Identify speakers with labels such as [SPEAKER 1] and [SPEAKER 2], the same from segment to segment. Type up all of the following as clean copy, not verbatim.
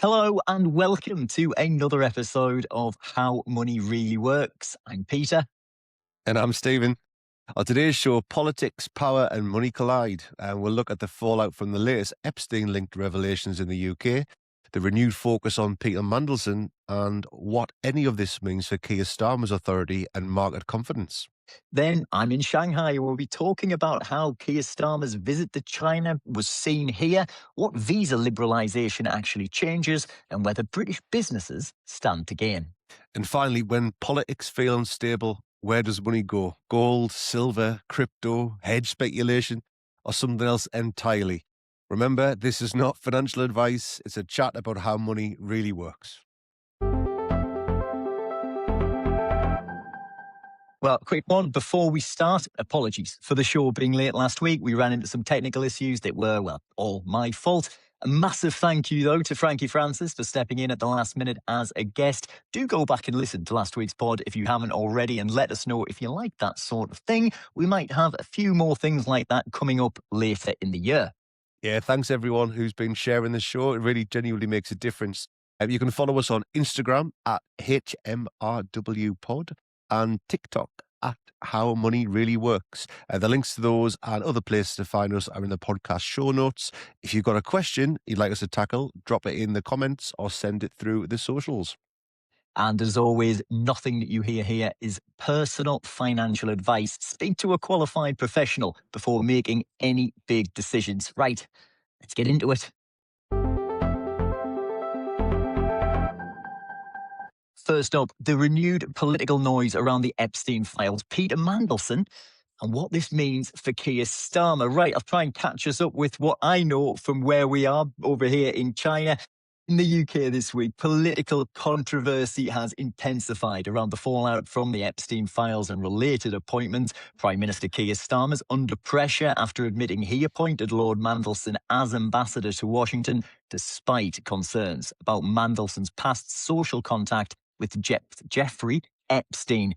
[SPEAKER 1] Hello and welcome to another episode of How Money Really Works. I'm Peter.
[SPEAKER 2] And I'm Stephen. On today's show, politics, power and money collide. And we'll look at the fallout from the latest Epstein-linked revelations in the UK, the renewed focus on Peter Mandelson, and what any of this means for Keir Starmer's authority and market confidence.
[SPEAKER 1] Then I'm in Shanghai and we'll be talking about how Keir Starmer's visit to China was seen here, what visa liberalisation actually changes, and whether British businesses stand to gain.
[SPEAKER 2] And finally, when politics feel unstable, where does money go? Gold, silver, crypto, hedge speculation, or something else entirely? Remember, this is not financial advice. It's a chat about how money really works.
[SPEAKER 1] Well, quick one before we start. Apologies for the show being late last week. We ran into some technical issues that were, well, all my fault. A massive thank you, though, to Frankie Francis for stepping in at the last minute as a guest. Do go back and listen to last week's pod if you haven't already and let us know if you like that sort of thing. We might have a few more things like that coming up later in the year.
[SPEAKER 2] Yeah, thanks everyone who's been sharing the show. It really genuinely makes a difference. You can follow us on Instagram at HMRWpod and TikTok at How Money Really Works. The links to those and other places to find us are in the podcast show notes. If you've got a question you'd like us to tackle, drop it in the comments or send it through the socials.
[SPEAKER 1] And as always, nothing that you hear here is personal financial advice. Speak to a qualified professional before making any big decisions. Right, let's get into it. First up, the renewed political noise around the Epstein files, Peter Mandelson, and what this means for Keir Starmer. Right, I'll try and catch us up with what I know from where we are over here in China. In the UK this week, political controversy has intensified around the fallout from the Epstein files and related appointments. Prime Minister Keir Starmer's under pressure after admitting he appointed Lord Mandelson as ambassador to Washington, despite concerns about Mandelson's past social contact with Jeffrey Epstein.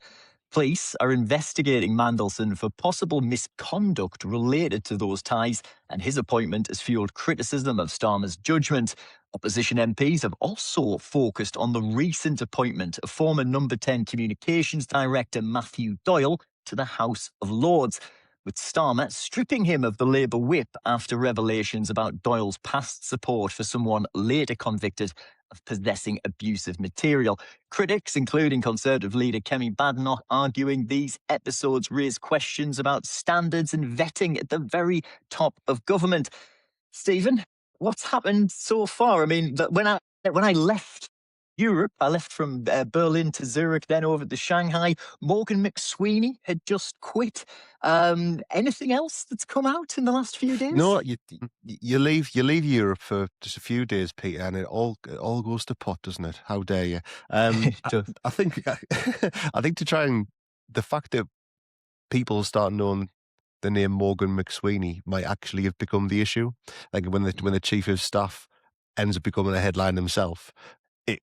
[SPEAKER 1] Police are investigating Mandelson for possible misconduct related to those ties, and his appointment has fueled criticism of Starmer's judgment. Opposition MPs have also focused on the recent appointment of former Number 10 Communications Director Matthew Doyle to the House of Lords, with Starmer stripping him of the Labour whip after revelations about Doyle's past support for someone later convicted of possessing abusive material. Critics, including Conservative leader Kemi Badenoch, arguing these episodes raise questions about standards and vetting at the very top of government. Stephen, what's happened so far? I mean, when I left Europe, I left from Berlin to Zurich, then over to Shanghai. Morgan McSweeney had just quit. Anything else that's come out in the last few days?
[SPEAKER 2] No, you leave Europe for just a few days, Peter, and it all goes to pot, doesn't it? How dare you? I think to try and the fact that people start knowing the name Morgan McSweeney might actually have become the issue. Like when the chief of staff ends up becoming a headline himself,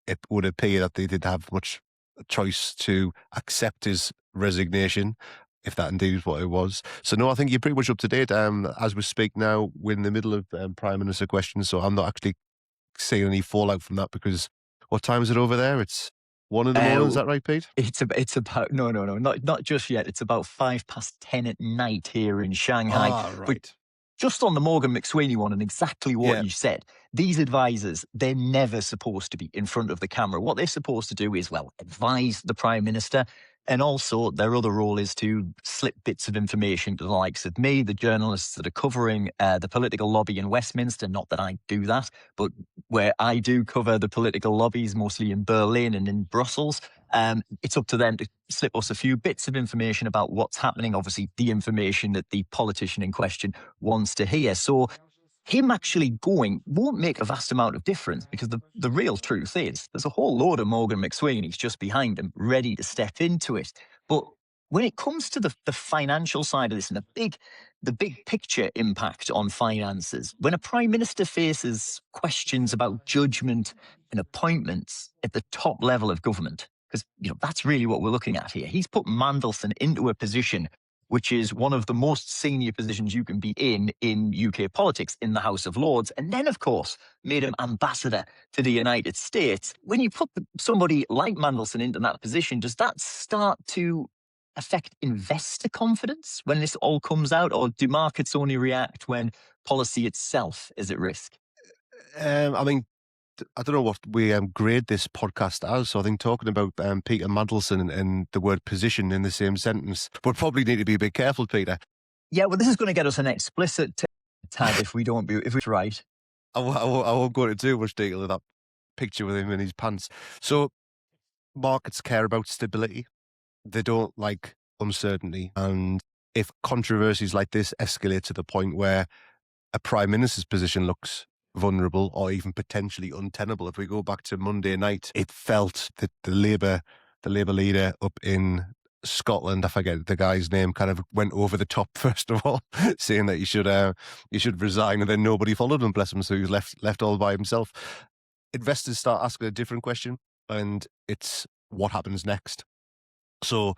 [SPEAKER 2] it would appear that they didn't have much choice to accept his resignation, if that indeed is what it was. So no, I think you're pretty much up to date. As we speak now, we're in the middle of Prime Minister questions, so I'm not actually seeing any fallout from that because what time is it over there? It's 1 in the morning, is that right, Pete?
[SPEAKER 1] It's about no, not just yet. It's about 10:05 at night here in Shanghai.
[SPEAKER 2] Right.
[SPEAKER 1] But just on the Morgan McSweeney one and exactly what you said, these advisors, they're never supposed to be in front of the camera. What they're supposed to do is, well, advise the Prime Minister. And also their other role is to slip bits of information to the likes of me, the journalists that are covering the political lobby in Westminster. Not that I do that, but where I do cover the political lobbies, mostly in Berlin and in Brussels, it's up to them to slip us a few bits of information about what's happening. Obviously, the information that the politician in question wants to hear. So him actually going won't make a vast amount of difference because the real truth is there's a whole load of Morgan McSweeney's just behind him, ready to step into it. But when it comes to the financial side of this and the big picture impact on finances, when a Prime Minister faces questions about judgment and appointments at the top level of government, because that's really what we're looking at here. He's put Mandelson into a position which is one of the most senior positions you can be in UK politics, in the House of Lords. And then, of course, made him ambassador to the United States. When you put somebody like Mandelson into that position, does that start to affect investor confidence when this all comes out, or do markets only react when policy itself is at risk?
[SPEAKER 2] I mean, I don't know what we grade this podcast as. So I think talking about Peter Mandelson and the word position in the same sentence would probably need to be a bit careful, Peter.
[SPEAKER 1] Yeah, well, this is going to get us an explicit tag if it's right.
[SPEAKER 2] I won't go into too much detail of that picture with him in his pants. So markets care about stability. They don't like uncertainty. And if controversies like this escalate to the point where a prime minister's position looks vulnerable or even potentially untenable, if we go back to Monday night, it felt that the Labour leader up in Scotland, I forget the guy's name, kind of went over the top first of all, saying that he should resign, and then nobody followed him, bless him, so he was left all by himself. Investors start asking a different question, and it's what happens next. So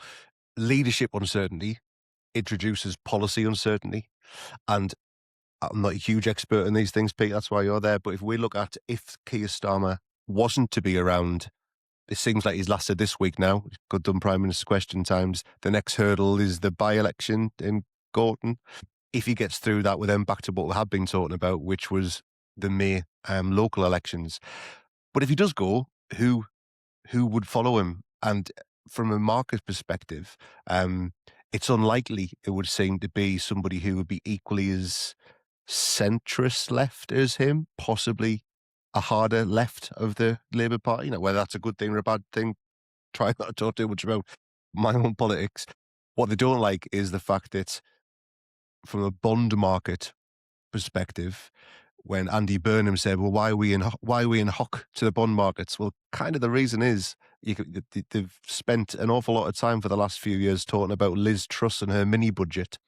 [SPEAKER 2] leadership uncertainty introduces policy uncertainty. And I'm not a huge expert in these things, Pete, that's why you're there. But if we look at if Keir Starmer wasn't to be around, it seems like he's lasted this week now. Good done, Prime Minister's Question Times. The next hurdle is the by-election in Gorton. If he gets through that, we're then back to what we have been talking about, which was the May local elections. But if he does go, who would follow him? And from a market perspective, it's unlikely, it would seem, to be somebody who would be equally as centrist left as him, possibly a harder left of the Labour Party. Whether that's a good thing or a bad thing, try not to talk too much about my own politics. What they don't like is the fact that from a bond market perspective, when Andy Burnham said, well, why are we in hock to the bond markets? Well, kind of the reason is they've spent an awful lot of time for the last few years talking about Liz Truss and her mini budget.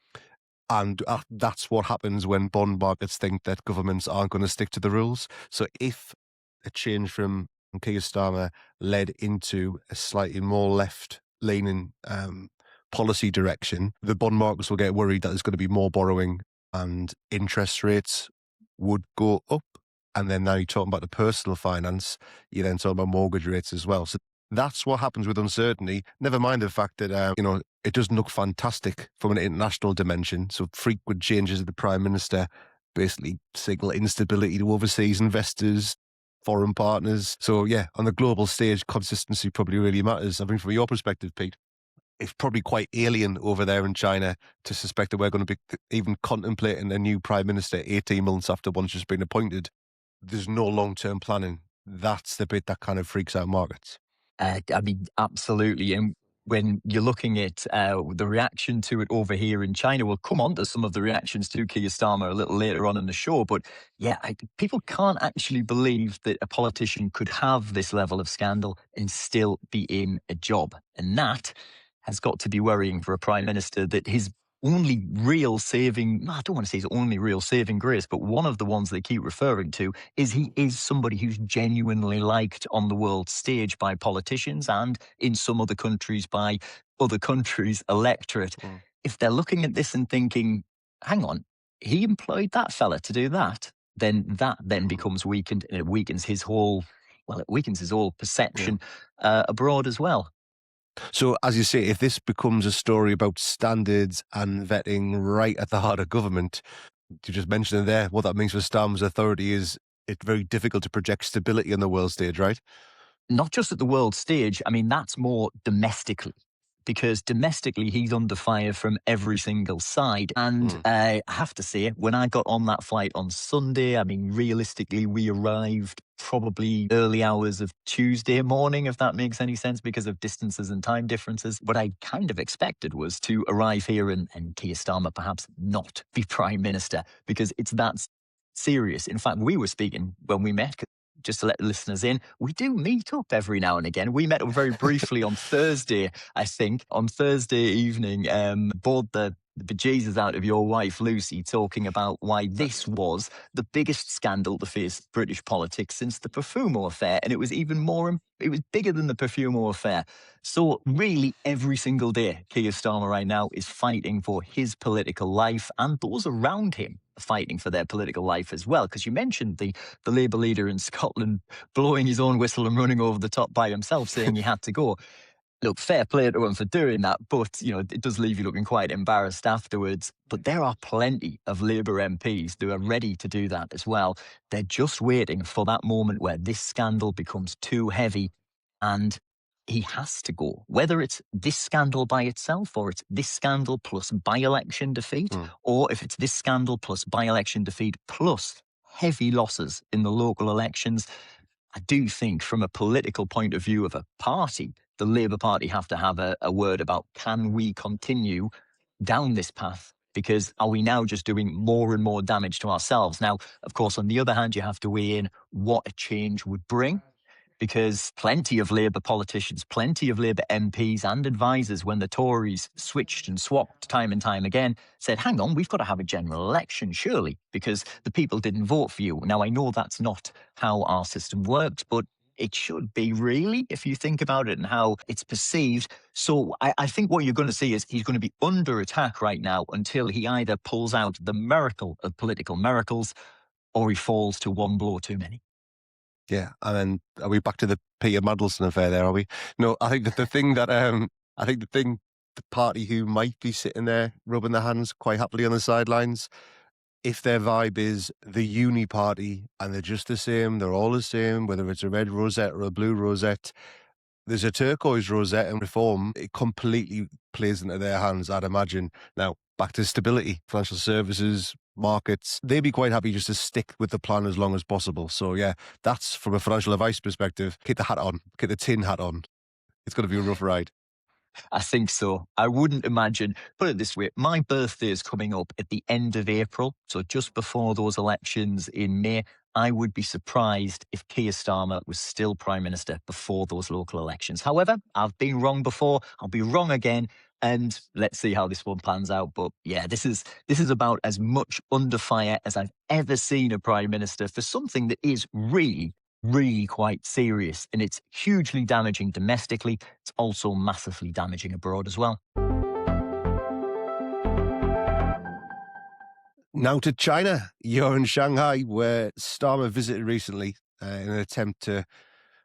[SPEAKER 2] And that's what happens when bond markets think that governments aren't going to stick to the rules. So if a change from Keir Starmer led into a slightly more left-leaning policy direction, the bond markets will get worried that there's going to be more borrowing and interest rates would go up. And then now you're talking about the personal finance, you're then talking about mortgage rates as well. So that's what happens with uncertainty. Never mind the fact that, it doesn't look fantastic from an international dimension. So frequent changes of the Prime Minister basically signal instability to overseas investors, foreign partners. So yeah, on the global stage, consistency probably really matters. I mean, from your perspective, Pete, it's probably quite alien over there in China to suspect that we're going to be even contemplating a new Prime Minister 18 months after one's just been appointed. There's no long-term planning. That's the bit that kind of freaks out markets.
[SPEAKER 1] I mean, absolutely. And when you're looking at the reaction to it over here in China, we'll come on to some of the reactions to Keir Starmer a little later on in the show. But yeah, people can't actually believe that a politician could have this level of scandal and still be in a job. And that has got to be worrying for a prime minister, that his only real saving, I don't want to say his only real saving grace, but one of the ones they keep referring to is he is somebody who's genuinely liked on the world stage by politicians and in some other countries by other countries' electorate. If they're looking at this and thinking, hang on, he employed that fella to do that, then that then becomes weakened, and it weakens his whole perception abroad as well.
[SPEAKER 2] So, as you say, if this becomes a story about standards and vetting right at the heart of government, you just mentioned it there, what that means for Starmer's authority is it's very difficult to project stability on the world stage, right?
[SPEAKER 1] Not just at the world stage. I mean, that's more domestically, because domestically he's under fire from every single side. And I have to say, when I got on that flight on Sunday, I mean, realistically, we arrived probably early hours of Tuesday morning, if that makes any sense, because of distances and time differences. What I kind of expected was to arrive here and Keir Starmer perhaps not be Prime Minister, because it's that serious. In fact, we were speaking when we met, just to let the listeners in, we do meet up every now and again. We met up very briefly on Thursday, I think, on Thursday evening, aboard the the bejesus out of your wife, Lucy, talking about why this was the biggest scandal to face British politics since the Profumo affair. And it was even more, it was bigger than the Profumo affair. So really, every single day, Keir Starmer right now is fighting for his political life, and those around him are fighting for their political life as well. Because you mentioned the Labour leader in Scotland blowing his own whistle and running over the top by himself, saying he had to go. Look, fair play to him for doing that, but it does leave you looking quite embarrassed afterwards. But there are plenty of Labour MPs who are ready to do that as well. They're just waiting for that moment where this scandal becomes too heavy and he has to go. Whether it's this scandal by itself, or it's this scandal plus by-election defeat, or if it's this scandal plus by-election defeat plus heavy losses in the local elections, I do think from a political point of view of a party, the Labour Party have to have a word about, can we continue down this path? Because are we now just doing more and more damage to ourselves? Now, of course, on the other hand, you have to weigh in what a change would bring. Because plenty of Labour politicians, plenty of Labour MPs and advisors, when the Tories switched and swapped time and time again, said, hang on, we've got to have a general election, surely, because the people didn't vote for you. Now, I know that's not how our system works, but it should be, really, if you think about it and how it's perceived. So I think what you're going to see is he's going to be under attack right now until he either pulls out the miracle of political miracles or he falls to one blow too many.
[SPEAKER 2] Yeah, and then are we back to the Peter Mandelson affair there, are we? No, I think that the thing that, the party who might be sitting there rubbing their hands quite happily on the sidelines, if their vibe is the uni party and they're just the same, they're all the same, whether it's a red rosette or a blue rosette, there's a turquoise rosette and reform, it completely plays into their hands, I'd imagine. Now, back to stability, financial services, markets, they'd be quite happy just to stick with the plan as long as possible. So yeah, that's from a financial advice perspective. Keep the hat on, keep the tin hat on. It's going to be a rough ride.
[SPEAKER 1] I think so. I wouldn't imagine, put it this way, my birthday is coming up at the end of April, so just before those elections in May. I would be surprised if Keir Starmer was still Prime Minister before those local elections. However, I've been wrong before, I'll be wrong again, and let's see how this one pans out. But yeah, this is about as much under fire as I've ever seen a Prime Minister for something that is really quite serious, and it's hugely damaging domestically. It's also massively damaging abroad as well.
[SPEAKER 2] Now to China. You're in Shanghai, where Starmer visited recently in an attempt to,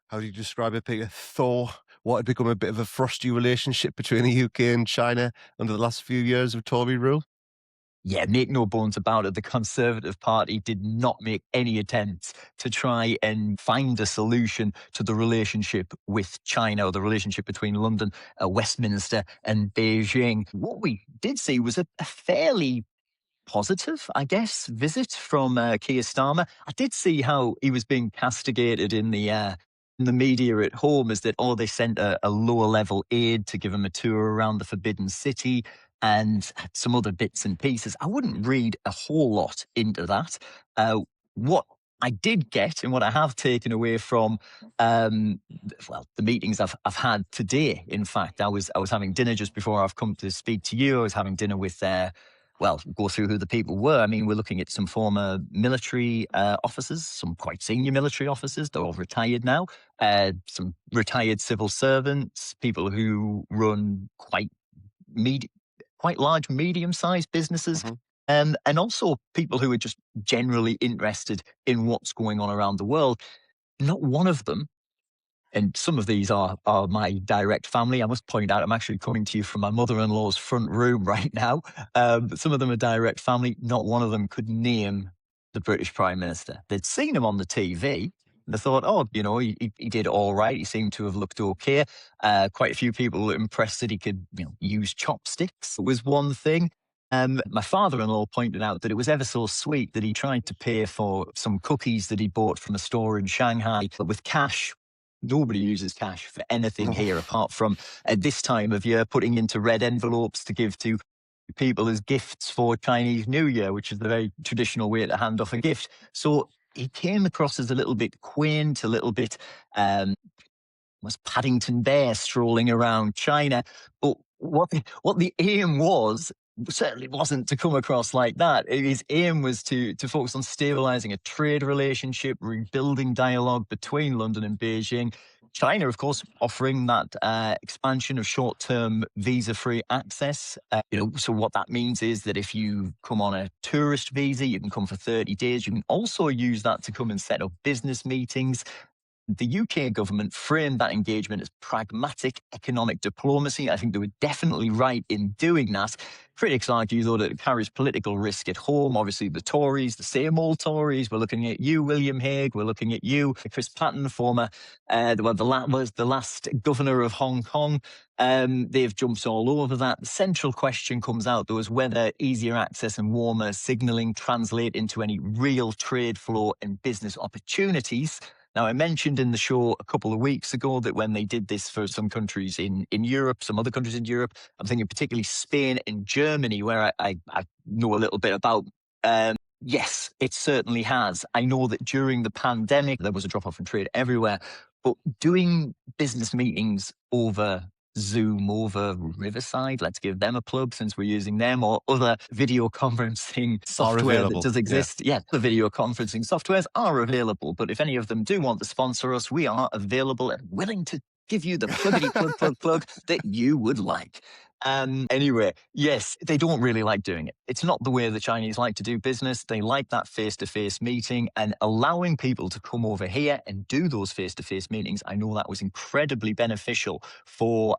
[SPEAKER 2] how do you describe it, Peter? Thaw what had become a bit of a frosty relationship between the UK and China under the last few years of Tory rule.
[SPEAKER 1] Yeah, make no bones about it, the Conservative Party did not make any attempts to try and find a solution to the relationship with China, or the relationship between London, Westminster and Beijing. What we did see was a fairly positive, I guess, visit from Keir Starmer. I did see how he was being castigated in the media at home, as that, they sent a lower level aide to give him a tour around the Forbidden City and some other bits and pieces. I wouldn't read a whole lot into that. What I did get, and what I have taken away from, the meetings I've had today. In fact, I was having dinner just before I've come to speak to you. I was having dinner with go through who the people were. I mean, we're looking at some former military officers, some quite senior military officers. They're all retired now. Some retired civil servants, people who run quite large, medium-sized businesses. And also people who are just generally interested in what's going on around the world. Not one of them, and some of these are my direct family. I must point out, I'm actually coming to you from my mother-in-law's front room right now. Some of them are direct family. Not one of them could name the British Prime Minister. They'd seen him on the TV. And they thought, he did all right. He seemed to have looked okay. Quite a few people were impressed that he could use chopsticks. It was one thing. My father-in-law pointed out that it was ever so sweet that he tried to pay for some cookies that he bought from a store in Shanghai, but with cash. Nobody uses cash for anything here, apart from at this time of year putting into red envelopes to give to people as gifts for Chinese New Year, which is the very traditional way to hand off a gift. So he came across as a little bit quaint, a little bit was Paddington Bear strolling around China. But what the aim was certainly wasn't to come across like that. His aim was to focus on stabilizing a trade relationship, rebuilding dialogue between London and Beijing. China, of course, offering that expansion of short-term visa-free access. So what that means is that if you come on a tourist visa, you can come for 30 days. You can also use that to come and set up business meetings. The UK government framed that engagement as pragmatic economic diplomacy. I think they were definitely right in doing that. Critics argue, though, that it carries political risk at home. Obviously, the Tories, the same old Tories. We're looking at you, William Hague. We're looking at you, Chris Patten, former, was the last governor of Hong Kong. They've jumped all over that. The central question comes out, though, is whether easier access and warmer signalling translate into any real trade flow and business opportunities. Now, I mentioned in the show a couple of weeks ago that when they did this for some countries in Europe, some other countries in Europe, I'm thinking particularly Spain and Germany, where I know a little bit about. Yes, it certainly has. I know that during the pandemic, there was a drop-off in trade everywhere, but doing business meetings over Zoom, over Riverside, let's give them a plug since we're using them, or other video conferencing software that does exist. Yeah, the video conferencing softwares are available, but if any of them do want to sponsor us, we are available and willing to give you the plug that you would like. Anyway, yes, they don't really like doing it. It's not the way the Chinese like to do business. They like that face-to-face meeting, and allowing people to come over here and do those face-to-face meetings. I know that was incredibly beneficial for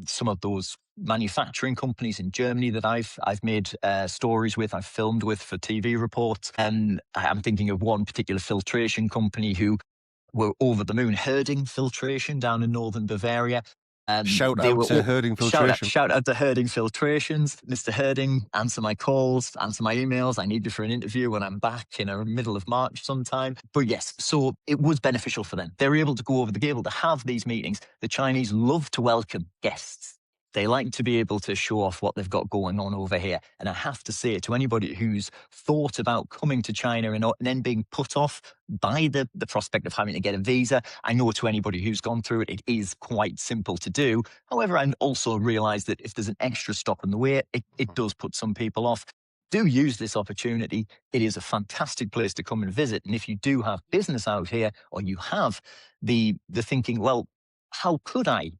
[SPEAKER 1] some of those manufacturing companies in Germany that I've made stories with, I've filmed with for TV reports. And I'm thinking of one particular filtration company who were over the moon. Herding Filtration down in northern Bavaria.
[SPEAKER 2] Shout out to Herding Filtration.
[SPEAKER 1] Shout out to Herding Filtrations. Mr. Herding, answer my calls, answer my emails. I need you for an interview when I'm back in the middle of March sometime. But yes, so it was beneficial for them. They were able to go over, able to have these meetings. The Chinese love to welcome guests. They like to be able to show off what they've got going on over here. And I have to say, to anybody who's thought about coming to China and then being put off by the prospect of having to get a visa, I know to anybody who's gone through it, it is quite simple to do. However, I also realise that if there's an extra stop in the way, it does put some people off. Do use this opportunity. It is a fantastic place to come and visit. And if you do have business out here, or you have the thinking, well, how could I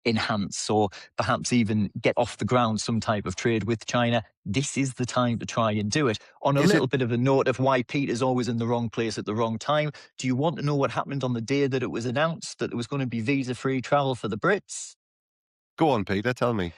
[SPEAKER 1] enhance or perhaps even get off the ground some type of trade with China, this is the time to try and do it. On a little bit of a note of why Peter's always in the wrong place at the wrong time, do you want to know what happened on the day that it was announced that there was going to be visa-free travel for the Brits?
[SPEAKER 2] Go on, Peter, tell me.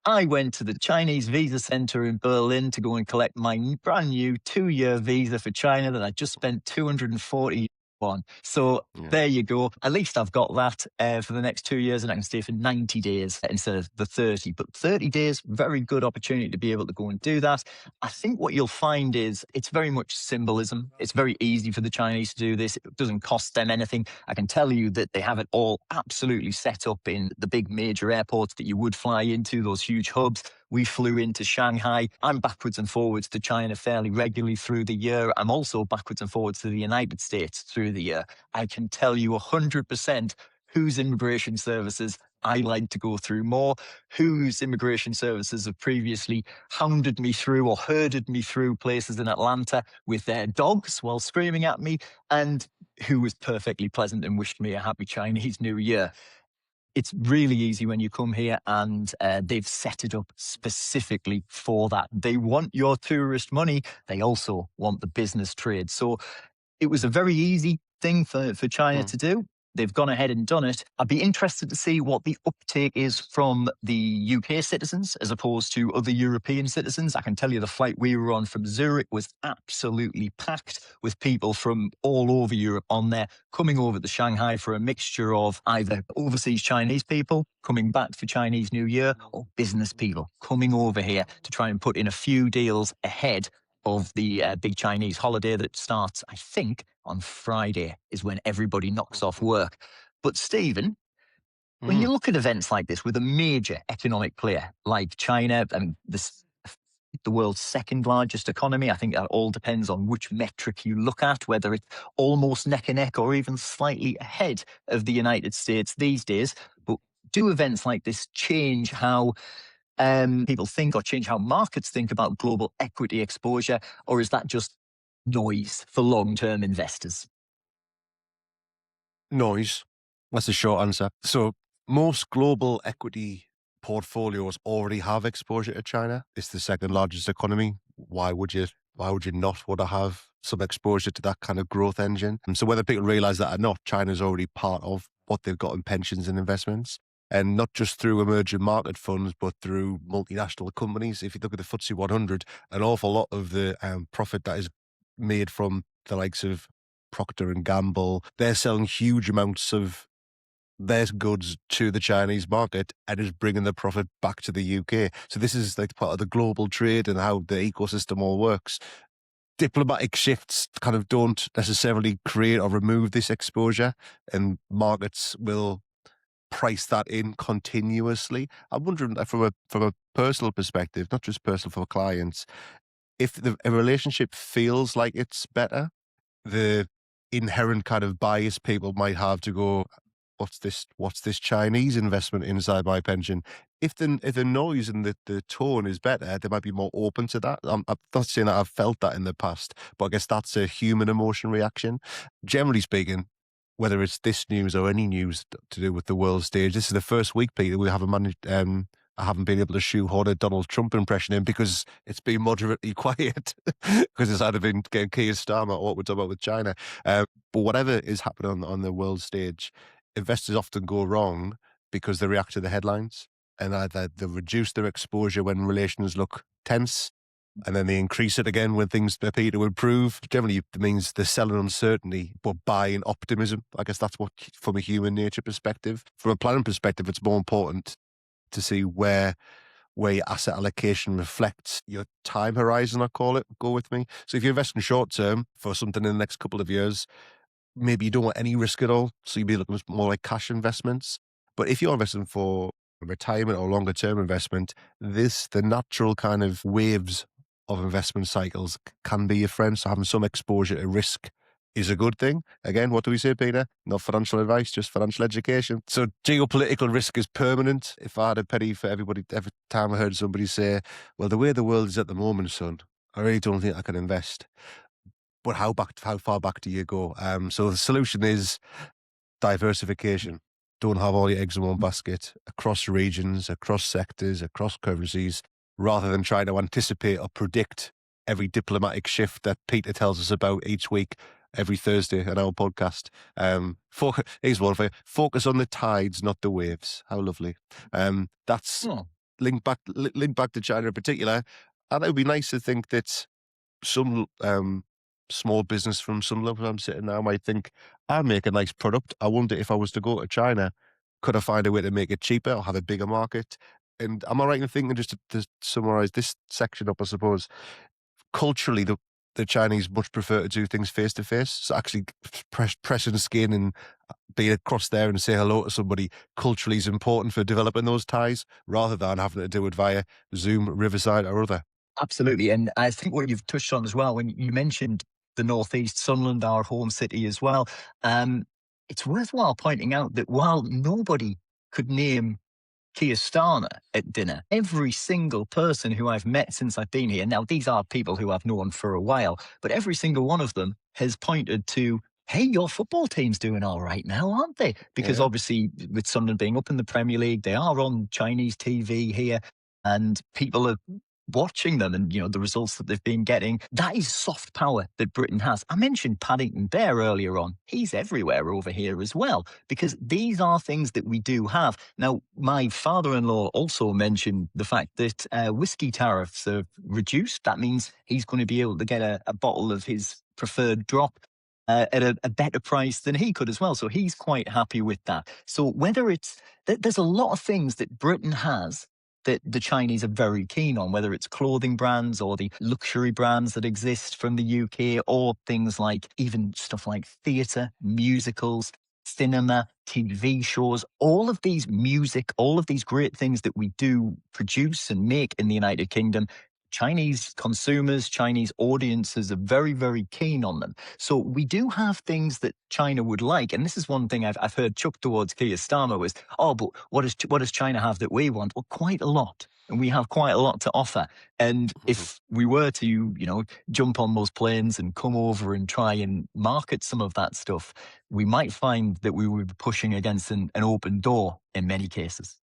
[SPEAKER 1] I went to the Chinese visa center in Berlin to go and collect my brand new 2-year visa for China that I just spent 240 on. So there you go. At least I've got that for the next 2 years, and I can stay for 90 days instead of the 30. But 30 days, very good opportunity to be able to go and do that. I think what you'll find is it's very much symbolism. It's very easy for the Chinese to do this. It doesn't cost them anything. I can tell you that they have it all absolutely set up in the big major airports that you would fly into, those huge hubs. We flew into Shanghai. I'm backwards and forwards to China fairly regularly through the year. I'm also backwards and forwards to the United States through the year. I can tell you 100% whose immigration services I like to go through more, whose immigration services have previously hounded me through or herded me through places in Atlanta with their dogs while screaming at me, and who was perfectly pleasant and wished me a happy Chinese New Year. It's really easy when you come here, and they've set it up specifically for that. They want your tourist money. They also want the business trade. So it was a very easy thing for China to do. They've gone ahead and done it. I'd be interested to see what the uptake is from the UK citizens as opposed to other European citizens. I can tell you the flight we were on from Zurich was absolutely packed with people from all over Europe on there, coming over to Shanghai for a mixture of either overseas Chinese people coming back for Chinese New Year, or business people coming over here to try and put in a few deals ahead of the big Chinese holiday that starts, I think, on Friday is when everybody knocks off work. But Stephen, when you look at events like this with a major economic player like China, and the world's second largest economy, I think that all depends on which metric you look at, whether it's almost neck and neck or even slightly ahead of the United States these days. But do events like this change how people think or change how markets think about global equity exposure, or is that just noise for long-term investors?
[SPEAKER 2] Noise. That's the short answer. So most global equity portfolios already have exposure to China. It's the second largest economy. Why would you not want to have some exposure to that kind of growth engine? And so whether people realize that or not, China's already part of what they've got in pensions and investments. And not just through emerging market funds, but through multinational companies. If you look at the FTSE 100, an awful lot of the profit that is made from the likes of Procter and Gamble, they're selling huge amounts of their goods to the Chinese market and is bringing the profit back to the UK. So this is like part of the global trade and how the ecosystem all works. Diplomatic shifts kind of don't necessarily create or remove this exposure, and markets will price that in continuously. I'm wondering from a personal perspective, not just personal for clients, if a relationship feels like it's better, the inherent kind of bias people might have to go, what's this Chinese investment inside my pension? If the noise and the tone is better, they might be more open to that. I'm not saying that I've felt that in the past, but I guess that's a human emotion reaction. Generally speaking, whether it's this news or any news to do with the world stage, this is the first week, Peter, we haven't managed. I haven't been able to shoehorn a Donald Trump impression in because it's been moderately quiet because it's either been Keir Starmer or what we're talking about with China. But whatever is happening on the world stage, investors often go wrong because they react to the headlines, and either they reduce their exposure when relations look tense, and then they increase it again when things appear to improve. Generally, it means they're selling uncertainty but buying optimism. I guess that's what, from a human nature perspective. From a planning perspective, it's more important to see where your asset allocation reflects your time horizon, I call it. Go with me. So if you're investing short term for something in the next couple of years, maybe you don't want any risk at all. So you'd be looking more like cash investments. But if you're investing for retirement or longer term investment, the natural kind of waves of investment cycles can be your friend. So having some exposure to risk is a good thing. Again, what do we say, Peter? Not financial advice, just financial education. So geopolitical risk is permanent. If I had a penny for everybody, every time I heard somebody say, well, the way the world is at the moment, son, I really don't think I can invest. But how far back do you go? So the solution is diversification. Don't have all your eggs in one basket across regions, across sectors, across currencies, rather than trying to anticipate or predict every diplomatic shift that Peter tells us about each week, every Thursday on our podcast. Here's one for you. Focus on the tides, not the waves. How lovely. That's linked back to China in particular. And it would be nice to think that some small business from some level I'm sitting now might think, I make a nice product. I wonder if I was to go to China, could I find a way to make it cheaper or have a bigger market? And am I right in thinking, just to summarize this section up, I suppose, culturally, the Chinese much prefer to do things face to face. So actually pressing skin and being across there and say hello to somebody culturally is important for developing those ties rather than having to do it via Zoom, Riverside or other.
[SPEAKER 1] Absolutely. And I think what you've touched on as well, when you mentioned the Northeast, Sunderland, our home city as well, it's worthwhile pointing out that while nobody could name Keir Starmer at dinner, every single person who I've met since I've been here, now these are people who I've known for a while, but every single one of them has pointed to, hey, your football team's doing all right now, aren't they? Because obviously with Sunderland being up in the Premier League, they are on Chinese TV here and people are watching them and, the results that they've been getting. That is soft power that Britain has. I mentioned Paddington Bear earlier on. He's everywhere over here as well, because these are things that we do have. Now, my father-in-law also mentioned the fact that whiskey tariffs have reduced. That means he's going to be able to get a bottle of his preferred drop at a better price than he could as well. So he's quite happy with that. So whether there's a lot of things that Britain has that the Chinese are very keen on, whether it's clothing brands or the luxury brands that exist from the UK, or things like even stuff like theatre, musicals, cinema, TV shows, all of these music, all of these great things that we do produce and make in the United Kingdom. Chinese consumers, Chinese audiences are very, very keen on them. So we do have things that China would like. And this is one thing I've heard chucked towards Keir Starmer was, but what does China have that we want? Well, quite a lot. And we have quite a lot to offer. And if we were to, jump on those planes and come over and try and market some of that stuff, we might find that we would be pushing against an open door in many cases.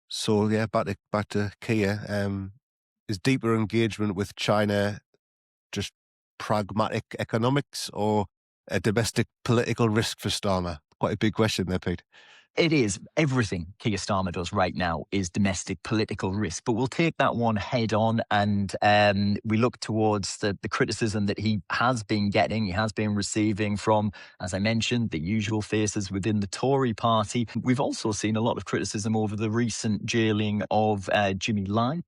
[SPEAKER 2] So yeah, back to Keir. Is deeper engagement with China just pragmatic economics or a domestic political risk for Starmer? Quite a big question there, Pete.
[SPEAKER 1] It is. Everything Keir Starmer does right now is domestic political risk, but we'll take that one head on and we look towards the criticism that he has been getting, he has been receiving from, as I mentioned, the usual faces within the Tory party. We've also seen a lot of criticism over the recent jailing of Jimmy Lai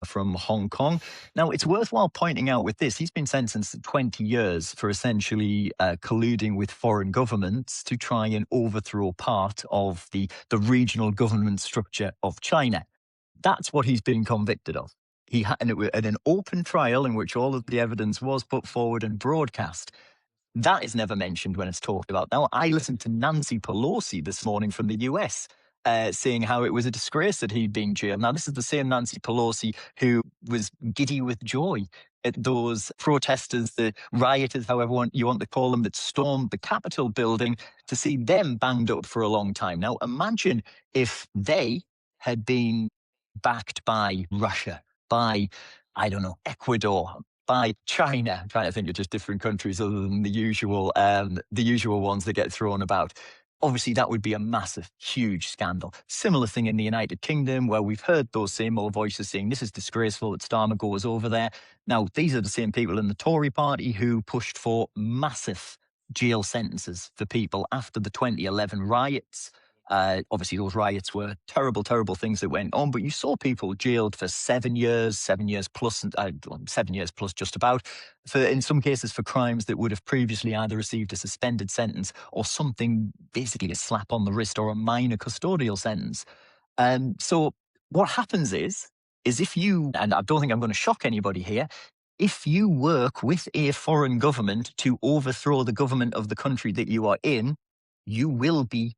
[SPEAKER 1] from Hong Kong. Now, it's worthwhile pointing out with this, he's been sentenced to 20 years for essentially colluding with foreign governments to try and overthrow part of the regional government structure of China. That's what he's been convicted of. He had an open trial in which all of the evidence was put forward and broadcast. That is never mentioned when it's talked about. Now, I listened to Nancy Pelosi this morning from the US saying how it was a disgrace that he'd been jailed. Now, this is the same Nancy Pelosi who was giddy with joy at those protesters, the rioters, however you want to call them, that stormed the Capitol building, to see them banged up for a long time. Now, imagine if they had been backed by Russia, by, I don't know, Ecuador, by China. I'm trying to think of just different countries other than the usual ones that get thrown about. Obviously, that would be a massive, huge scandal. Similar thing in the United Kingdom, where we've heard those same old voices saying this is disgraceful that Starmer goes over there. Now, these are the same people in the Tory party who pushed for massive jail sentences for people after the 2011 riots. Obviously, those riots were terrible, terrible things that went on, but you saw people jailed for 7 years, 7 years plus, 7 years plus just about, in some cases for crimes that would have previously either received a suspended sentence or something, basically a slap on the wrist or a minor custodial sentence. So what happens is if you, and I don't think I'm going to shock anybody here, if you work with a foreign government to overthrow the government of the country that you are in, you will be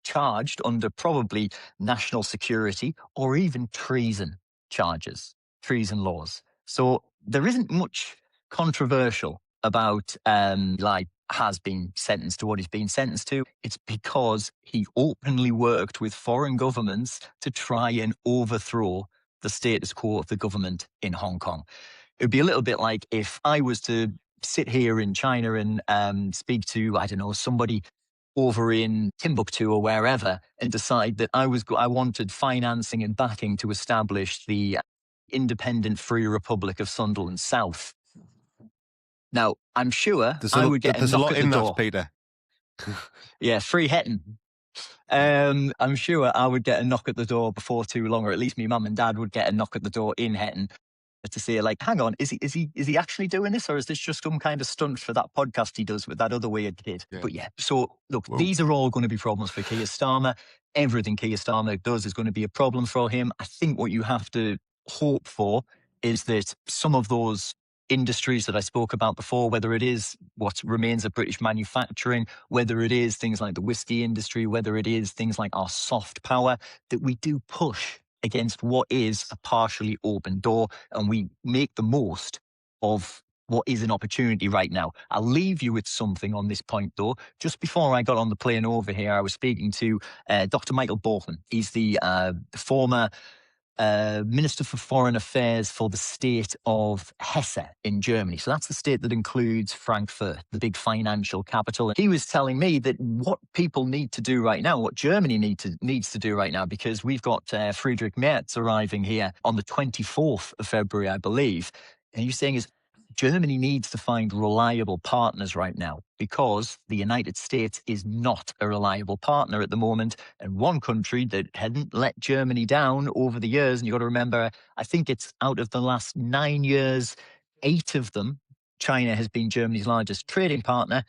[SPEAKER 1] charged under probably national security or even treason charges, treason laws. So there isn't much controversial about Lai has been sentenced to what he's been sentenced to. It's because he openly worked with foreign governments to try and overthrow the status quo of the government in Hong Kong. It would be a little bit like if I was to sit here in China and speak to, I don't know, somebody over in Timbuktu or wherever and decide that I wanted financing and backing to establish the independent Free Republic of Sunderland South. Now, I'm sure I would get a knock at the door.
[SPEAKER 2] There's a lot in that, Peter.
[SPEAKER 1] Yeah, free Hetton. I'm sure I would get a knock at the door before too long, or at least my mum and dad would get a knock at the door in Hetton to say, like, hang on, is he actually doing this, or is this just some kind of stunt for that podcast he does with that other weird kid? Yeah. But yeah, so look, these are all going to be problems for Keir Starmer. Everything Keir Starmer does is going to be a problem for him. I think what you have to hope for is that some of those industries that I spoke about before, whether it is what remains of British manufacturing, whether it is things like the whiskey industry, whether it is things like our soft power, that we do push against what is a partially open door and we make the most of what is an opportunity right now. I'll leave you with something on this point, though. Just before I got on the plane over here, I was speaking to Dr. Michael Bolton. He's the former Minister for Foreign Affairs for the state of Hesse in Germany. So that's the state that includes Frankfurt, the big financial capital. And he was telling me that what people need to do right now, what Germany needs to do right now, because we've got Friedrich Merz arriving here on the 24th of February, I believe. And he's saying is Germany needs to find reliable partners right now because the United States is not a reliable partner at the moment. And one country that hadn't let Germany down over the years, and you've got to remember, I think it's out of the last 9 years, 8 of them, China has been Germany's largest trading partner.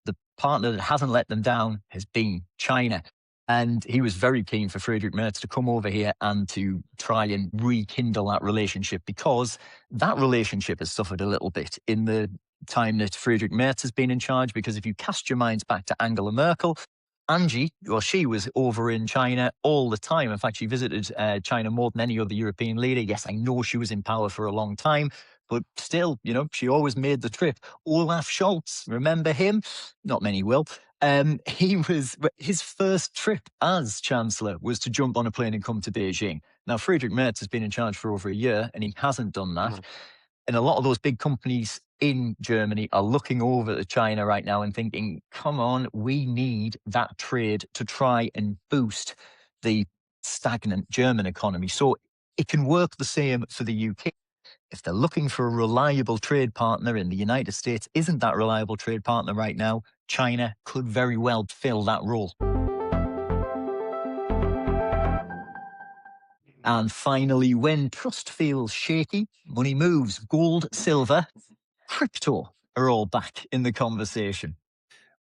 [SPEAKER 1] The partner that hasn't let them down has been China. And he was very keen for Friedrich Merz to come over here and to try and rekindle that relationship because that relationship has suffered a little bit in the time that Friedrich Merz has been in charge. Because if you cast your minds back to Angela Merkel, Angie, well, she was over in China all the time. In fact, she visited China more than any other European leader. Yes, I know she was in power for a long time, but still, she always made the trip. Olaf Scholz, remember him? Not many will. His first trip as Chancellor was to jump on a plane and come to Beijing. Now, Friedrich Merz has been in charge for over a year and he hasn't done that. And a lot of those big companies in Germany are looking over at China right now and thinking, come on, we need that trade to try and boost the stagnant German economy. So it can work the same for the UK. If they're looking for a reliable trade partner and the United States isn't that reliable trade partner right now, China could very well fill that role. And finally, when trust feels shaky, money moves. Gold, silver, crypto are all back in the conversation.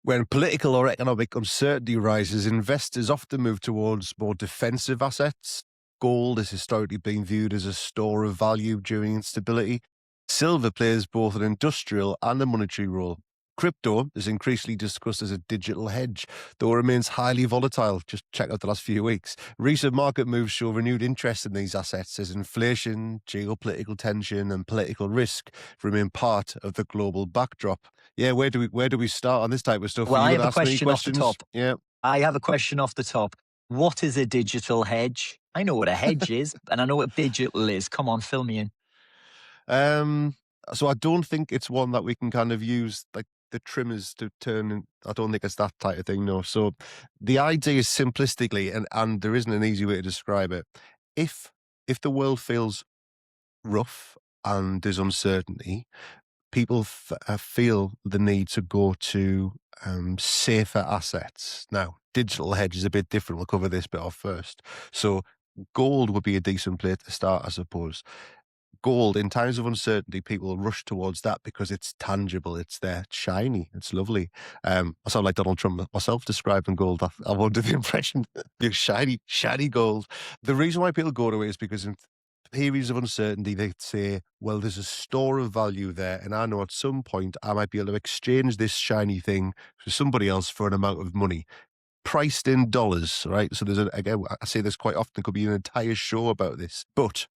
[SPEAKER 2] When political or economic uncertainty rises, investors often move towards more defensive assets. Gold has historically been viewed as a store of value during instability. Silver plays both an industrial and a monetary role. Crypto is increasingly discussed as a digital hedge, though it remains highly volatile. Just check out the last few weeks. Recent market moves show renewed interest in these assets as inflation, geopolitical tension, and political risk remain part of the global backdrop. Yeah, where do we start on this type of stuff?
[SPEAKER 1] Well, I have a
[SPEAKER 2] ask me
[SPEAKER 1] question off the
[SPEAKER 2] questions?
[SPEAKER 1] top.
[SPEAKER 2] Yeah.
[SPEAKER 1] I have a question off the top. What is a digital hedge? I know what a hedge is, and I know what digital is. Come on, fill me in.
[SPEAKER 2] So I don't think it's one that we can kind of use like the trimmers to turn. I don't think it's that type of thing, no. So the idea is simplistically, and there isn't an easy way to describe it. If the world feels rough and there's uncertainty, people feel the need to go to safer assets. Now, digital hedge is a bit different. We'll cover this bit off first. So gold would be a decent place to start, I suppose. Gold, in times of uncertainty, people rush towards that because it's tangible, it's there, it's shiny, it's lovely. I sound like Donald Trump myself describing gold. I wanted the impression, shiny gold. The reason why people go to it is because in periods of uncertainty, they say, well, there's a store of value there, and I know at some point I might be able to exchange this shiny thing to somebody else for an amount of money. Priced in dollars, right? So again, I say this quite often, there could be an entire show about this. But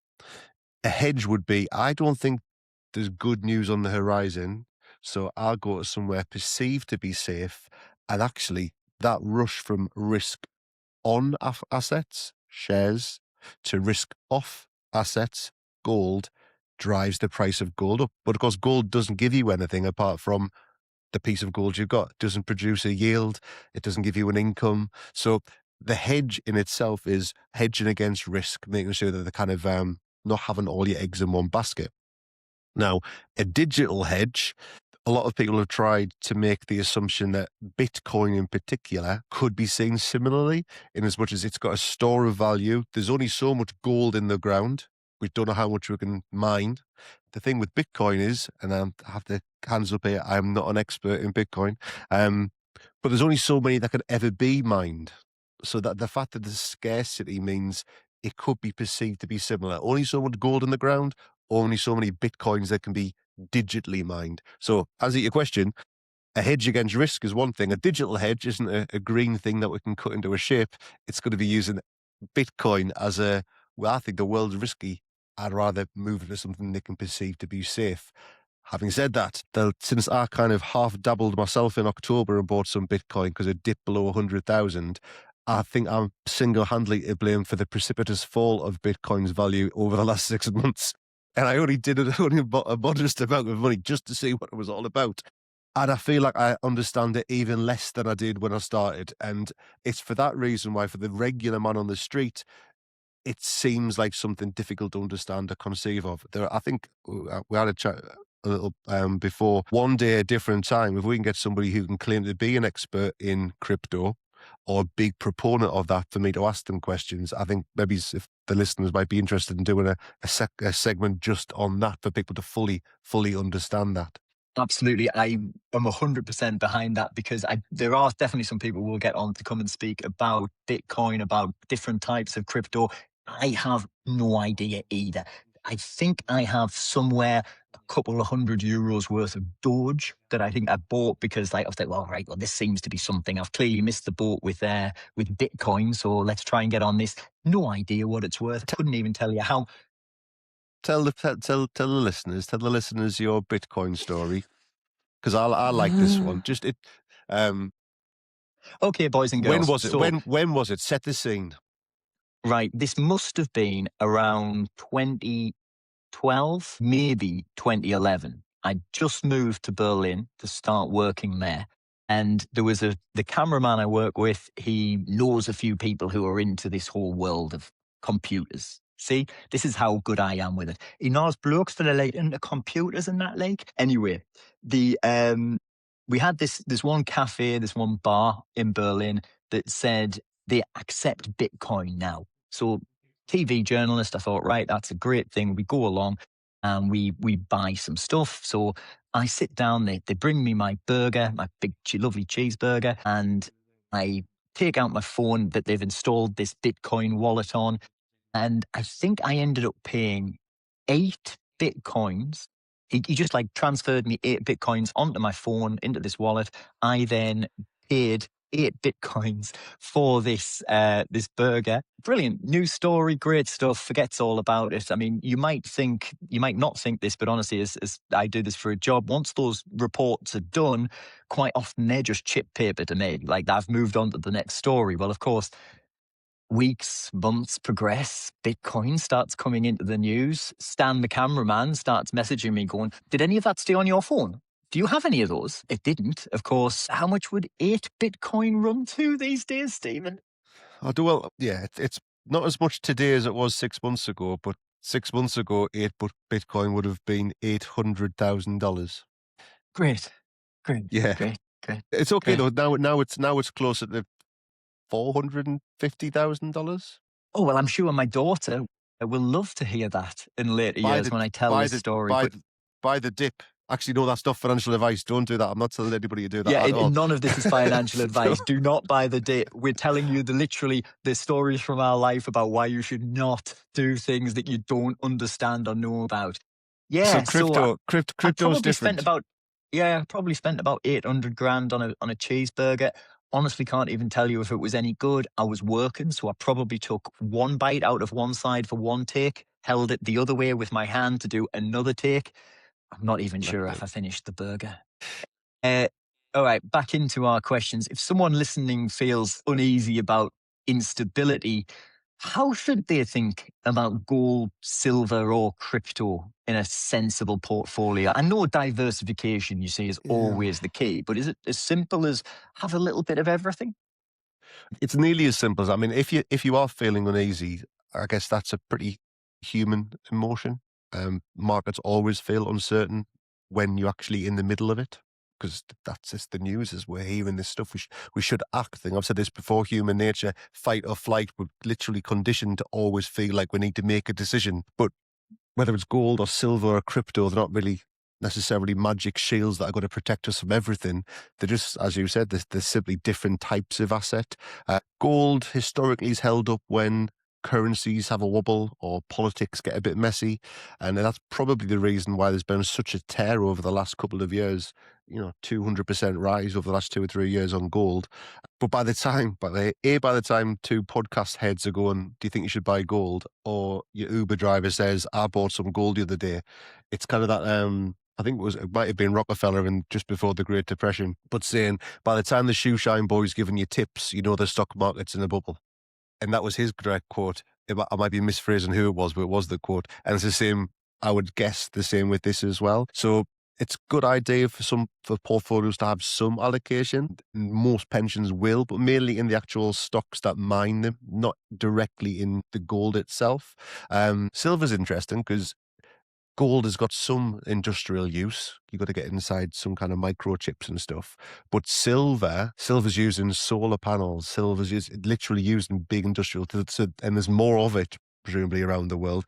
[SPEAKER 2] a hedge would be, I don't think there's good news on the horizon, so I'll go to somewhere perceived to be safe. And actually, that rush from risk on assets, shares, to risk off assets, gold, drives the price of gold up. But of course, gold doesn't give you anything apart from the piece of gold you've got. It doesn't produce a yield. It doesn't give you an income. So the hedge in itself is hedging against risk, making sure that they're kind of not having all your eggs in one basket. Now, a digital hedge, a lot of people have tried to make the assumption that Bitcoin in particular could be seen similarly, in as much as it's got a store of value. There's only so much gold in the ground. We don't know how much we can mine. The thing with Bitcoin is, and I have to hands up here, I'm not an expert in Bitcoin, but there's only so many that can ever be mined. So that the fact that there's scarcity means it could be perceived to be similar. Only so much gold in the ground, only so many Bitcoins that can be digitally mined. So, answer your question, a hedge against risk is one thing. A digital hedge isn't a green thing that we can cut into a shape. It's going to be using Bitcoin as I think the world's risky. I'd rather move it to something they can perceive to be safe. Having said that, since I kind of half dabbled myself in October and bought some Bitcoin because it dipped below 100,000, I think I'm single-handedly to blame for the precipitous fall of Bitcoin's value over the last 6 months. And I only did it only a modest amount of money just to see what it was all about. And I feel like I understand it even less than I did when I started. And it's for that reason why, for the regular man on the street, it seems like something difficult to understand or conceive of. I think we had a chat a little before. One day, a different time, if we can get somebody who can claim to be an expert in crypto or a big proponent of that for me to ask them questions, I think maybe if the listeners might be interested in doing a segment just on that for people to fully understand that.
[SPEAKER 1] Absolutely. I am 100% behind that because there are definitely some people who will get on to come and speak about Bitcoin, about different types of crypto. I have no idea either. I think I have somewhere a couple of €100 worth of Doge that I think I bought because like I was like, well, right, well, this seems to be something. I've clearly missed the boat with Bitcoin, so let's try and get on this. No idea what it's worth. Couldn't even tell you how.
[SPEAKER 2] Tell the listeners your Bitcoin story, because I like this one. Just it.
[SPEAKER 1] Okay, boys and
[SPEAKER 2] When
[SPEAKER 1] girls.
[SPEAKER 2] was it?
[SPEAKER 1] So
[SPEAKER 2] When was it? Set the scene.
[SPEAKER 1] right, this must have been around 2012, maybe 2011. I just moved to Berlin to start working there. And there was the cameraman I work with, he knows a few people who are into this whole world of computers. See, this is how good I am with it. He knows blokes that are like into computers and that like. Anyway, the we had this one cafe, this one bar in Berlin that said they accept Bitcoin now. So TV journalist, I thought, right, that's a great thing. We go along and we buy some stuff. So I sit down, they bring me my burger, my big, lovely cheeseburger, and I take out my phone that they've installed this Bitcoin wallet on. And I think I ended up paying 8 Bitcoins. He just like transferred me 8 Bitcoins onto my phone, into this wallet. I then paid 8 Bitcoins for this burger. Brilliant news story, great stuff. Forgets all about it. I mean, you might not think this, but honestly, as I do this for a job, once those reports are done, quite often they're just chip paper to me. Like I've moved on to the next story. Well, of course, weeks, months progress, Bitcoin starts coming into the news. Stan, the cameraman, starts messaging me going, did any of that stay on your phone? Do you have any of those? It didn't. Of course, how much would 8 Bitcoin run to these days, Stephen?
[SPEAKER 2] Oh, well, yeah, it's not as much today as it was 6 months ago, but 6 months ago, Bitcoin would have been $800,000.
[SPEAKER 1] Great, great,
[SPEAKER 2] Yeah,
[SPEAKER 1] great, great,
[SPEAKER 2] it's okay
[SPEAKER 1] great.
[SPEAKER 2] though. Now it's closer to $450,000.
[SPEAKER 1] Oh, well, I'm sure my daughter will love to hear that in later
[SPEAKER 2] Buy
[SPEAKER 1] years
[SPEAKER 2] the
[SPEAKER 1] when I tell
[SPEAKER 2] buy
[SPEAKER 1] this
[SPEAKER 2] the
[SPEAKER 1] story.
[SPEAKER 2] buy
[SPEAKER 1] But
[SPEAKER 2] the buy the dip. Actually, no, that's not financial advice. Don't do that. I'm not telling anybody to do that
[SPEAKER 1] yeah,
[SPEAKER 2] at all.
[SPEAKER 1] none of this is financial
[SPEAKER 2] No.
[SPEAKER 1] advice. Do not buy the dip. We're telling you literally the stories from our life about why you should not do things that you don't understand or know about.
[SPEAKER 2] So
[SPEAKER 1] Yeah, so I
[SPEAKER 2] crypto's
[SPEAKER 1] probably spent
[SPEAKER 2] different.
[SPEAKER 1] about I probably spent about 800 grand on a cheeseburger. Honestly, can't even tell you if it was any good. I was working, so I probably took one bite out of one side for one take, held it the other way with my hand to do another take. I'm not even sure if I finished the burger. Uh, all right, back into our questions. If someone listening feels uneasy about instability, how should they think about gold, silver, or crypto in a sensible portfolio? I know diversification, you say, is
[SPEAKER 2] Yeah.
[SPEAKER 1] always the key, but is it as simple as have a little bit of everything?
[SPEAKER 2] It's nearly as simple as, I mean, if you are feeling uneasy, I guess that's a pretty human emotion. Markets always feel uncertain when you're actually in the middle of it, because that's just the news as we're hearing this stuff. We should act. I think I've said this before. Human nature, fight or flight, we're literally conditioned to always feel like we need to make a decision. But whether it's gold or silver or crypto, they're not really necessarily magic shields that are going to protect us from everything. They're just, as you said, they're simply different types of asset. Gold historically is held up when currencies have a wobble or politics get a bit messy. And that's probably the reason why there's been such a tear over the last couple of years. 200% rise over the last 2 or 3 years on gold. But by the time two podcast heads are going, do you think you should buy gold? Or your Uber driver says, I bought some gold the other day. It's kind of that, I think it might have been Rockefeller and just before the Great Depression, but saying, by the time the shoe shine boy's giving you tips, the stock market's in a bubble. And that was his direct quote. I might be misphrasing who it was, but it was the quote. And it's the same, I would guess the same with this as well. So it's a good idea for portfolios to have some allocation. Most pensions will, but mainly in the actual stocks that mine them, not directly in the gold itself. Silver's interesting because gold has got some industrial use. You've got to get inside some kind of microchips and stuff. But silver's used in solar panels. Literally used in big industrial, and there's more of it, presumably, around the world.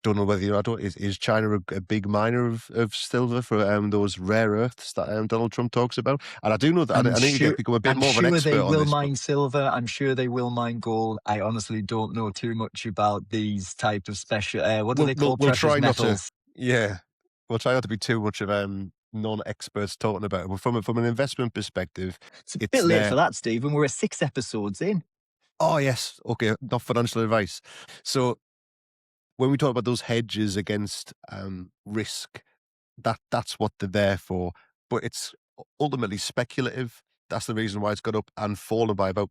[SPEAKER 2] don't know whether I don't. Is China a big miner of silver for those rare earths that Donald Trump talks about? And I do know that I need to become a bit
[SPEAKER 1] I'm
[SPEAKER 2] more of an
[SPEAKER 1] sure they
[SPEAKER 2] expert on
[SPEAKER 1] will
[SPEAKER 2] this. But
[SPEAKER 1] mine silver. I'm sure they will mine gold. I honestly don't know too much about these type of special. What do they call
[SPEAKER 2] we'll
[SPEAKER 1] precious
[SPEAKER 2] try not to.
[SPEAKER 1] metals?
[SPEAKER 2] Yeah, we'll try not to be too much of non-experts talking about it. But from an investment perspective,
[SPEAKER 1] It's a bit
[SPEAKER 2] it's
[SPEAKER 1] late for
[SPEAKER 2] there.
[SPEAKER 1] that, Stephen. We're 6 episodes in.
[SPEAKER 2] Oh yes, okay, not financial advice. So when we talk about those hedges against risk, that's what they're there for. But it's ultimately speculative. That's the reason why it's got up and fallen by about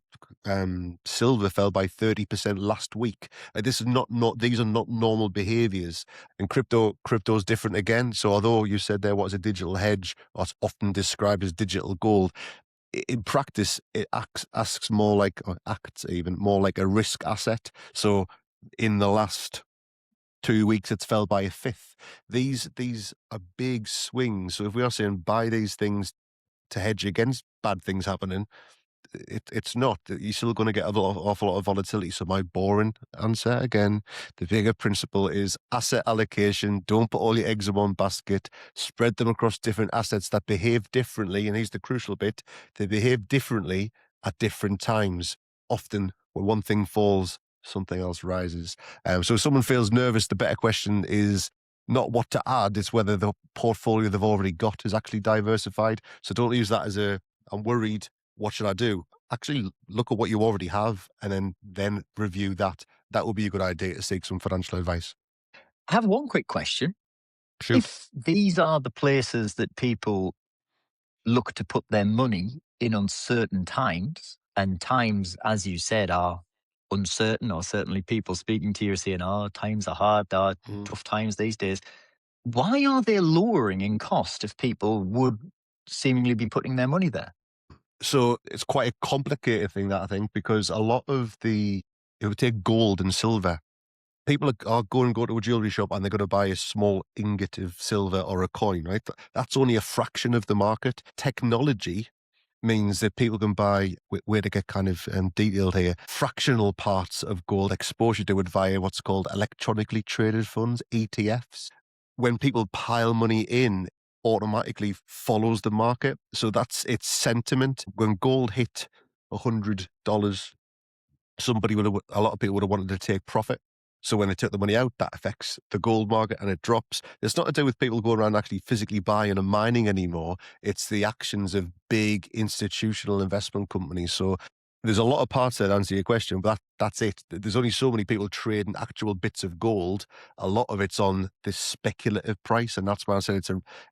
[SPEAKER 2] silver fell by 30% last week. This is not these are not normal behaviors. And crypto's different again. So although you said there was a digital hedge, or it's often described as digital gold, in practice it acts more like, or acts even more like a risk asset. So in the last 2 weeks, it's fell by a fifth. These are big swings. So if we are saying buy these things to hedge against bad things happening, it's not. You're still going to get awful lot of volatility. So my boring answer again, the bigger principle is asset allocation. Don't put all your eggs in one basket. Spread them across different assets that behave differently. And here's the crucial bit: they behave differently at different times. Often, when one thing falls, something else rises. So if someone feels nervous, the better question is not what to add; it's whether the portfolio they've already got is actually diversified. So don't use that as I'm worried, what should I do? Actually, look at what you already have and then review that. That would be a good idea to seek some financial advice.
[SPEAKER 1] I have one quick question.
[SPEAKER 2] Shoot.
[SPEAKER 1] If these are the places that people look to put their money in uncertain times, and times, as you said, are uncertain, or certainly people speaking to you are saying, oh, times are hard, there are tough times these days. Why are they lowering in cost if people would seemingly be putting their money there?
[SPEAKER 2] So it's quite a complicated thing, that I think, because a lot of it would take gold and silver. People are going to go to a jewelry shop and they're going to buy a small ingot of silver or a coin, right? That's only a fraction of the market. Technology means that people can buy, where to get kind of detailed here, fractional parts of gold, exposure to it via what's called electronically traded funds, ETFs. When people pile money in, automatically follows the market. So that's its sentiment. When gold hit $100, a lot of people would have wanted to take profit. So when they took the money out, that affects the gold market and it drops. It's not to do with people going around actually physically buying and mining anymore. It's the actions of big institutional investment companies. So there's a lot of parts there to answer your question, but that's it. There's only so many people trading actual bits of gold. A lot of it's on this speculative price, and that's why I said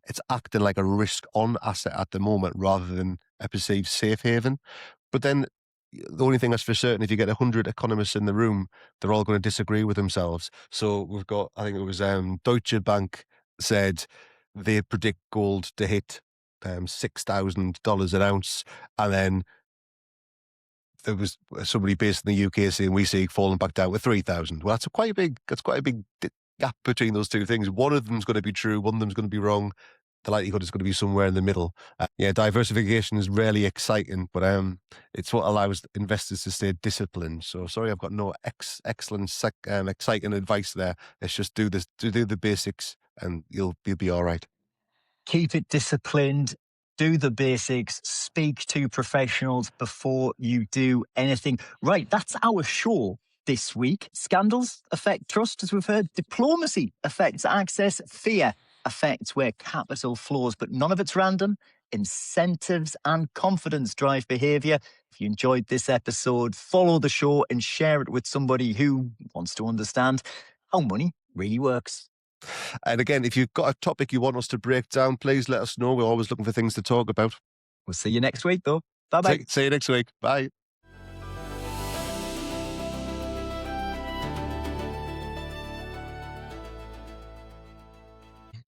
[SPEAKER 2] it's acting like a risk-on asset at the moment rather than a perceived safe haven. But then the only thing that's for certain, if you get 100 economists in the room, they're all going to disagree with themselves. So we've got, I think it was Deutsche Bank said they predict gold to hit $6,000 an ounce, and then there was somebody based in the UK saying we see it falling back down to 3,000. Well, that's quite a big gap between those two things. One of them's going to be true, one of them's going to be wrong. The likelihood is going to be somewhere in the middle. Diversification is rarely exciting, but it's what allows investors to stay disciplined. So sorry, I've got no excellent, exciting advice there. It's just do the basics, and you'll be all right.
[SPEAKER 1] Keep it disciplined. Do the basics. Speak to professionals before you do anything. Right, that's our show this week. Scandals affect trust, as we've heard. Diplomacy affects access. Fear affects where capital flows, but none of it's random. Incentives and confidence drive behaviour. If you enjoyed this episode, follow the show and share it with somebody who wants to understand how money really works.
[SPEAKER 2] And again, if you've got a topic you want us to break down, please let us know. We're always looking for things to talk about.
[SPEAKER 1] We'll see you next week, though. Bye-bye.
[SPEAKER 2] See you next week. Bye.